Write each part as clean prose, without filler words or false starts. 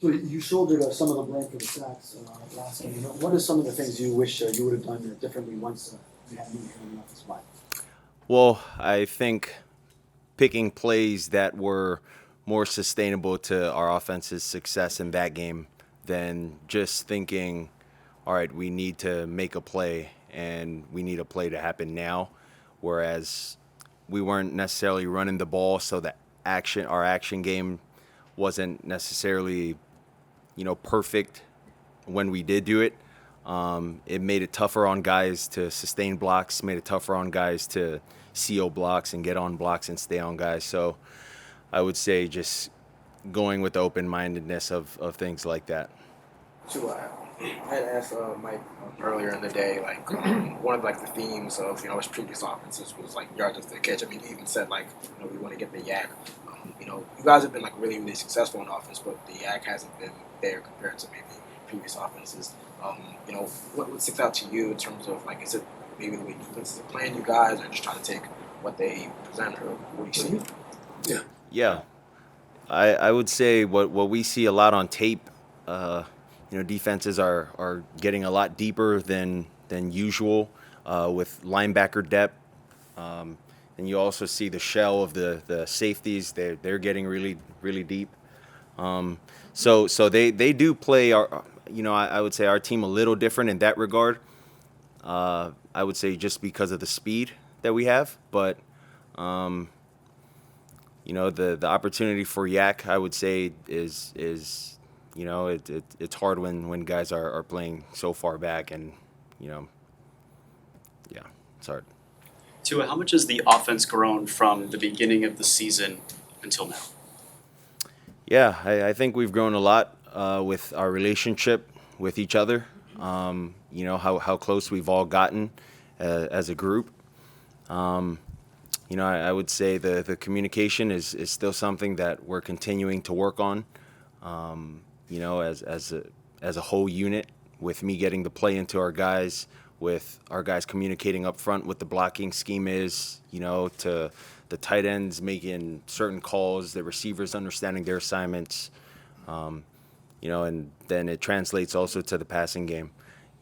So you shouldered some of the blame for the sacks last game. What are some of the things you wish you would have done differently once you had me coming off the spot? Well, I think picking plays that were more sustainable to our offense's success in that game than just thinking, all right, we need to make a play and we need a play to happen now. Whereas we weren't necessarily running the ball, so our action game wasn't necessarily, perfect when we did do it. It made it tougher on guys to sustain blocks, made it tougher on guys to CO blocks and get on blocks and stay on guys. So I would say just going with the open-mindedness of things like that. Tua, I had asked Mike earlier in the day, like one of like the themes of his previous offenses was like yards after the catch. I mean, he even said like we want to get the yak. You guys have been like really really successful in offense, but the yak hasn't been there compared to maybe previous offenses. What sticks out to you in terms of like is it maybe the way defenses are playing you guys, or just trying to take what they present, or what do you see? Yeah, I would say what we see a lot on tape. Defenses are getting a lot deeper than usual with linebacker depth. And you also see the shell of the safeties. They're getting really really deep. So they do play our. I would say our team a little different in that regard. I would say just because of the speed that we have, but the opportunity for yak, I would say is it's hard when guys are playing so far back, and yeah, it's hard. Tua, how much has the offense grown from the beginning of the season until now? Yeah, I think we've grown a lot with our relationship with each other. How close we've all gotten as a group. I would say the communication is still something that we're continuing to work on. As a whole unit, with me getting the play into our guys, with our guys communicating up front what the blocking scheme is, to the tight ends making certain calls, the receivers understanding their assignments, and then it translates also to the passing game.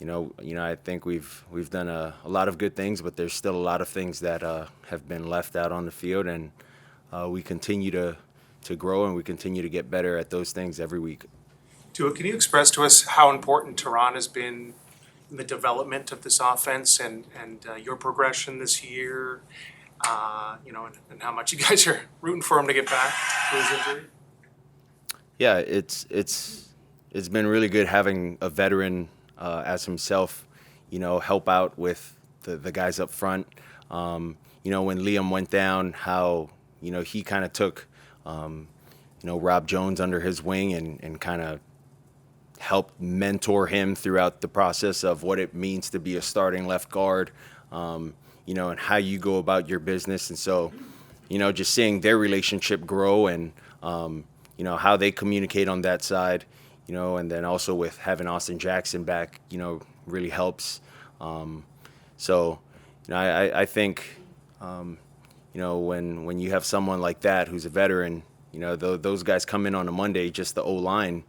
I think we've done a lot of good things, but there's still a lot of things that have been left out on the field, and we continue to grow and we continue to get better at those things every week. Tua, can you express to us how important Tehran has been in the development of this offense and your progression this year? And how much you guys are rooting for him to get back to his injury? Yeah, it's been really good having a veteran as himself, help out with the guys up front. When Liam went down, how he kind of took Rob Jones under his wing and kind of helped mentor him throughout the process of what it means to be a starting left guard, and how you go about your business. And so, just seeing their relationship grow and, how they communicate on that side, and then also with having Austin Jackson back, really helps. I think, when you have someone like that who's a veteran, those guys come in on a Monday, just the O-line,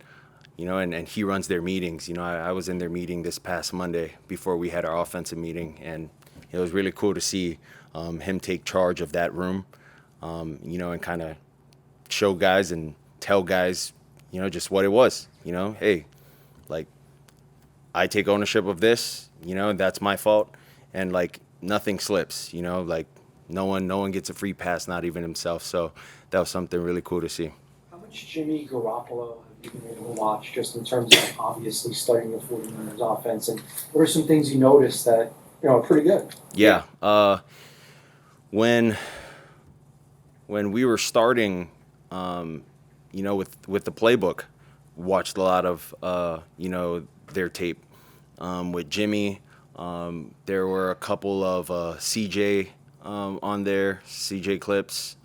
and he runs their meetings. I was in their meeting this past Monday before we had our offensive meeting, and it was really cool to see him take charge of that room, and kind of show guys and tell guys, just what it was. Hey, like, I take ownership of this, and that's my fault, and like nothing slips, like no one gets a free pass, not even himself. So that was something really cool to see. How much Jimmy Garoppolo have you been able to watch, just in terms of obviously studying the 49ers offense, and what are some things you noticed that are pretty good? Yeah. When we were starting, with the playbook, watched a lot of their tape. With Jimmy, there were a couple of CJ on there, CJ clips.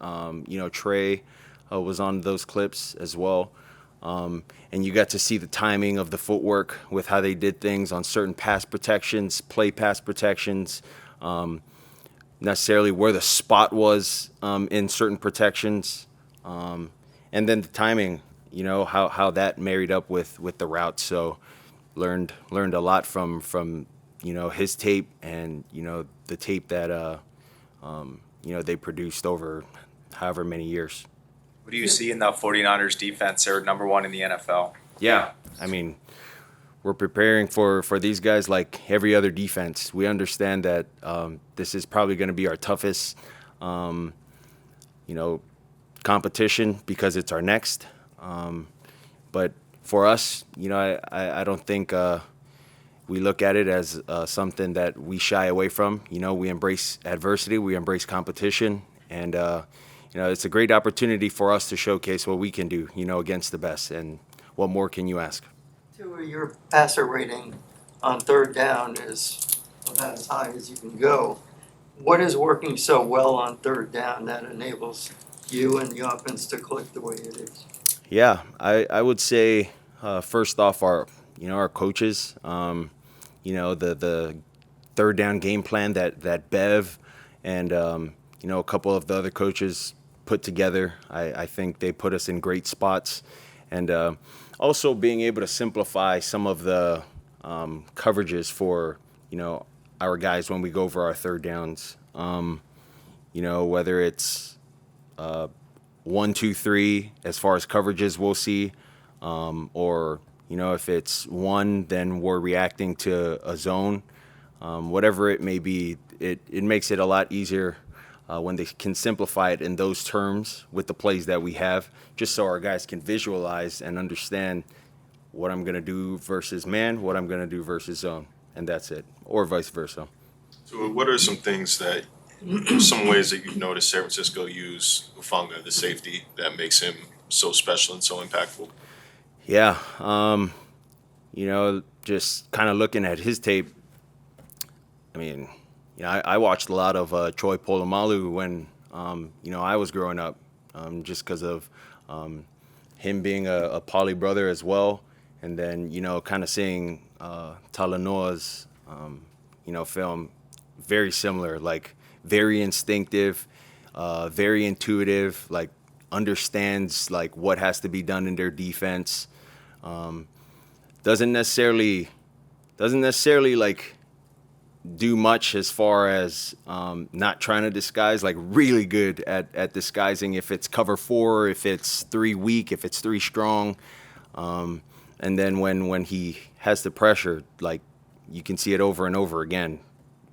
Trey was on those clips as well. And you got to see the timing of the footwork with how they did things on certain pass protections, play pass protections, necessarily where the spot was in certain protections. And then the timing, you know, how that married up with the routes. So learned a lot from you know, his tape and, you know, the tape that you know, they produced over however many years. What do you see in the 49ers defense? They're number one in the NFL. Yeah, I mean, we're preparing for these guys like every other defense. We understand that this is probably going to be our toughest, you know, competition because it's our next. But for us, you know, I don't think we look at it as something that we shy away from. You know, we embrace adversity, we embrace competition, and you know, it's a great opportunity for us to showcase what we can do, you know, against the best. And what more can you ask? Tua, your passer rating on third down is about as high as you can go. What is working so well on third down that enables you and the offense to click the way it is? Yeah, I would say first off our coaches, you know, the third down game plan that Bev and you know, a couple of the other coaches put together. I think they put us in great spots, and also being able to simplify some of the coverages for, you know, our guys when we go over our third downs. You know, whether it's 1, 2, 3 as far as coverages we'll see, or, you know, if it's one, then we're reacting to a zone. Whatever it may be, it makes it a lot easier when they can simplify it in those terms with the plays that we have, just so our guys can visualize and understand what I'm going to do versus man, what I'm going to do versus zone, and that's it, or vice versa. So what are some things that, some ways that you've noticed San Francisco use Hufanga, the safety, that makes him so special and so impactful? Yeah, you know, just kind of looking at his tape, I mean, you know, I watched a lot of Troy Polamalu when, you know, I was growing up, just because of him being a Poly brother as well. And then, you know, kind of seeing Talanoa's, you know, film, very similar, like very instinctive, very intuitive, like understands like what has to be done in their defense. Doesn't necessarily like do much as far as not trying to disguise, like really good at disguising if it's cover 4, if it's 3 weak, if it's 3 strong. And then when he has the pressure, like you can see it over and over again,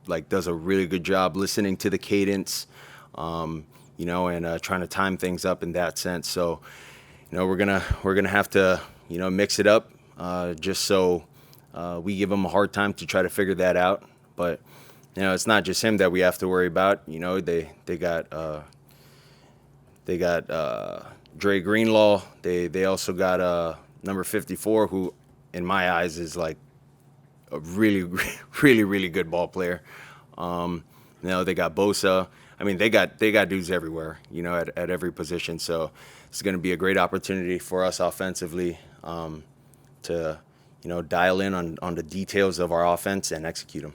like does a really good job listening to the cadence, you know, and trying to time things up in that sense. So, you know, we're gonna have to, you know, mix it up just so we give him a hard time to try to figure that out. But, you know, it's not just him that we have to worry about. You know, they got Dre Greenlaw. They also got number 54, who in my eyes is like a really really good ball player. You know, they got Bosa. I mean, they got dudes everywhere, you know, at every position. So it's going to be a great opportunity for us offensively to, you know, dial in on the details of our offense and execute them.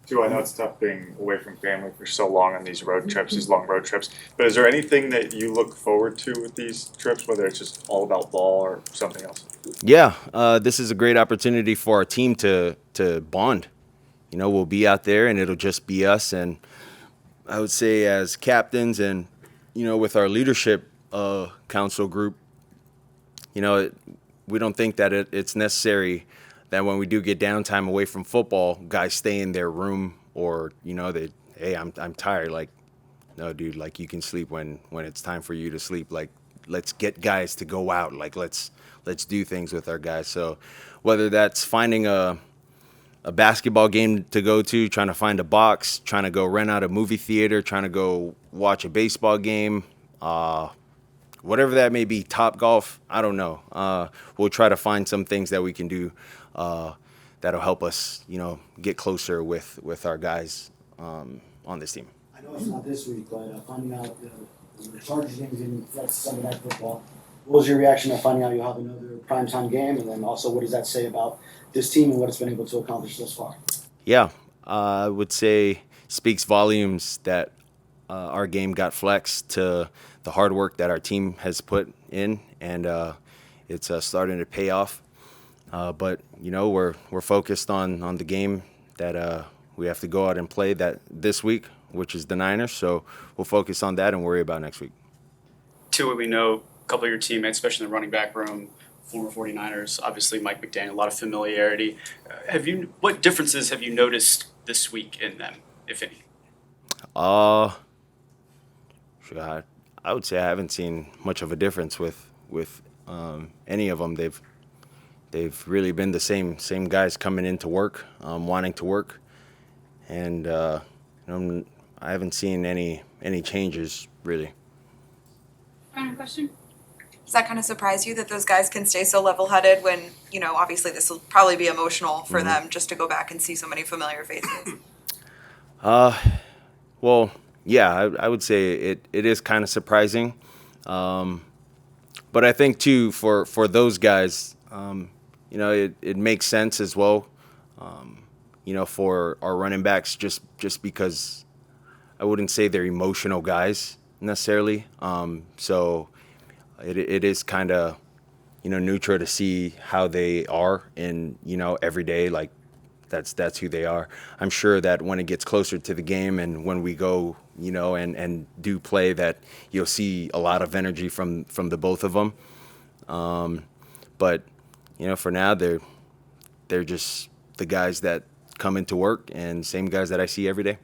Too, I know it's tough being away from family for so long on these road trips, these long road trips. But is there anything that you look forward to with these trips, whether it's just all about ball or something else? Yeah, this is a great opportunity for our team to bond. You know, we'll be out there and it'll just be us. And I would say as captains and, you know, with our leadership council group, you know, we don't think that it's necessary that when we do get downtime away from football, guys stay in their room or, you know, hey, I'm tired. Like, no, dude, like you can sleep when it's time for you to sleep. Like, let's get guys to go out. Like, let's do things with our guys. So whether that's finding a basketball game to go to, trying to find a box, trying to go rent out a movie theater, trying to go watch a baseball game, whatever that may be, Top Golf, I don't know. We'll try to find some things that we can do that'll help us, you know, get closer with our guys on this team. I know it's not this week, but finding out the Chargers game is in flex Sunday Night Football. What was your reaction to finding out you have another primetime game? And then also, what does that say about this team and what it's been able to accomplish thus far? Yeah, I would say speaks volumes that our game got flexed to the hard work that our team has put in. And it's starting to pay off. But we're focused on the game that we have to go out and play that this week, which is the Niners. So we'll focus on that and worry about next week. Tua, we know a couple of your teammates, especially in the running back room, former 49ers, obviously Mike McDaniel, a lot of familiarity. What differences have you noticed this week in them, if any? I would say I haven't seen much of a difference with any of them. They've really been the same guys coming into work, wanting to work, and I haven't seen any changes really. Final question. Does that kind of surprise you that those guys can stay so level-headed when, obviously this will probably be emotional for them just to go back and see so many familiar faces? Well, yeah, I would say it is kind of surprising. But I think too for those guys, it makes sense as well. For our running backs, just because I wouldn't say they're emotional guys necessarily. So it is kind of neutral to see how they are in every day. Like that's who they are. I'm sure that when it gets closer to the game and when we go and do play, that you'll see a lot of energy from the both of them. But for now they're just the guys that come into work and same guys that I see every day.